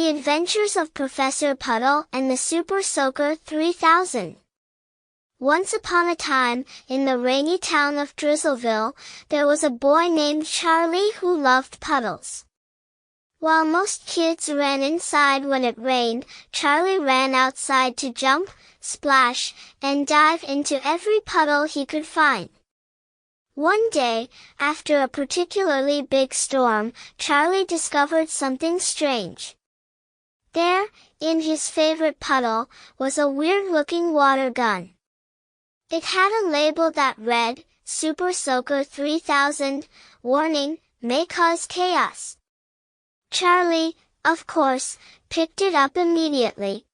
The Adventures of Professor Puddle and the Super Soaker 3000. Once upon a time, in the rainy town of Drizzleville, there was a boy named Charlie who loved puddles. While most kids ran inside when it rained, Charlie ran outside to jump, splash, and dive into every puddle he could find. One day, after a particularly big storm, Charlie discovered something strange. There, in his favorite puddle, was a weird-looking water gun. It had a label that read, Super Soaker 3000, warning, may cause chaos. Charlie, of course, picked it up immediately.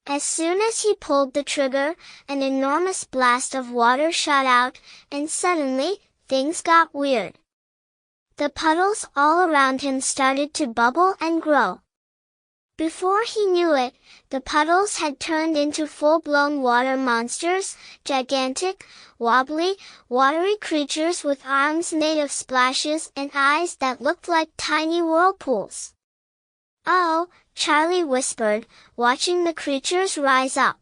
As soon as he pulled the trigger, an enormous blast of water shot out, and suddenly, things got weird. The puddles all around him started to bubble and grow. Before he knew it, the puddles had turned into full-blown water monsters, gigantic, wobbly, watery creatures with arms made of splashes and eyes that looked like tiny whirlpools. "Oh," Charlie whispered, watching the creatures rise up.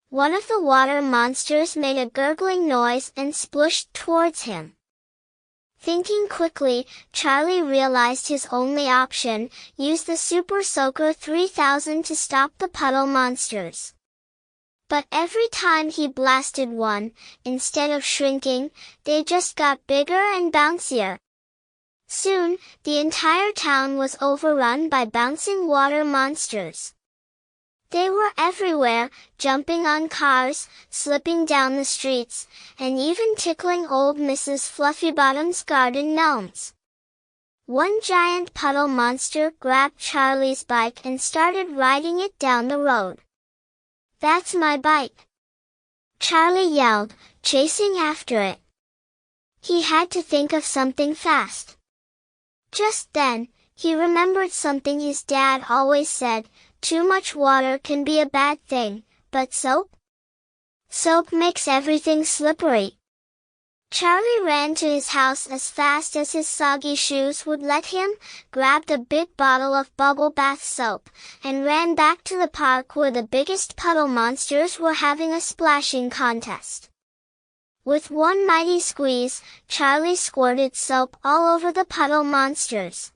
One of the water monsters made a gurgling noise and splooshed towards him. Thinking quickly, Charlie realized his only option, use the Super Soaker 3000 to stop the puddle monsters. But every time he blasted one, instead of shrinking, they just got bigger and bouncier. Soon, the entire town was overrun by bouncing water monsters. They were everywhere, jumping on cars, slipping down the streets, and even tickling old Mrs. Fluffybottom's garden gnomes. One giant puddle monster grabbed Charlie's bike and started riding it down the road. "That's my bike!" Charlie yelled, chasing after it. He had to think of something fast. Just then, he remembered something his dad always said, too much water can be a bad thing, but soap? Soap makes everything slippery. Charlie ran to his house as fast as his soggy shoes would let him, grabbed a big bottle of bubble bath soap, and ran back to the park where the biggest puddle monsters were having a splashing contest. With one mighty squeeze, Charlie squirted soap all over the puddle monsters.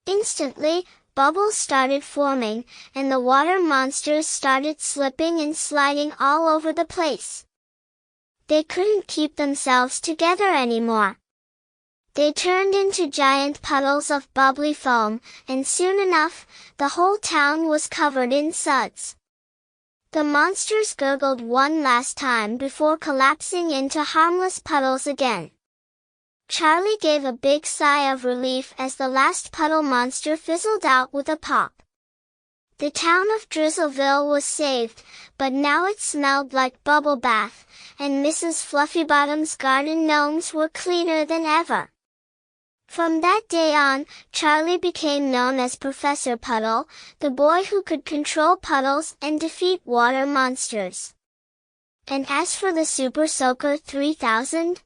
Instantly, bubbles started forming, and the water monsters started slipping and sliding all over the place. They couldn't keep themselves together anymore. They turned into giant puddles of bubbly foam, and soon enough, the whole town was covered in suds. The monsters gurgled one last time before collapsing into harmless puddles again. Charlie gave a big sigh of relief as the last puddle monster fizzled out with a pop. The town of Drizzleville was saved, but now it smelled like bubble bath, and Mrs. Fluffybottom's garden gnomes were cleaner than ever. From that day on, Charlie became known as Professor Puddle, the boy who could control puddles and defeat water monsters. And as for the Super Soaker 3000?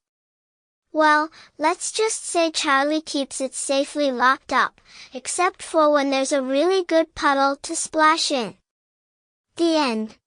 Well, let's just say Charlie keeps it safely locked up, except for when there's a really good puddle to splash in. The end.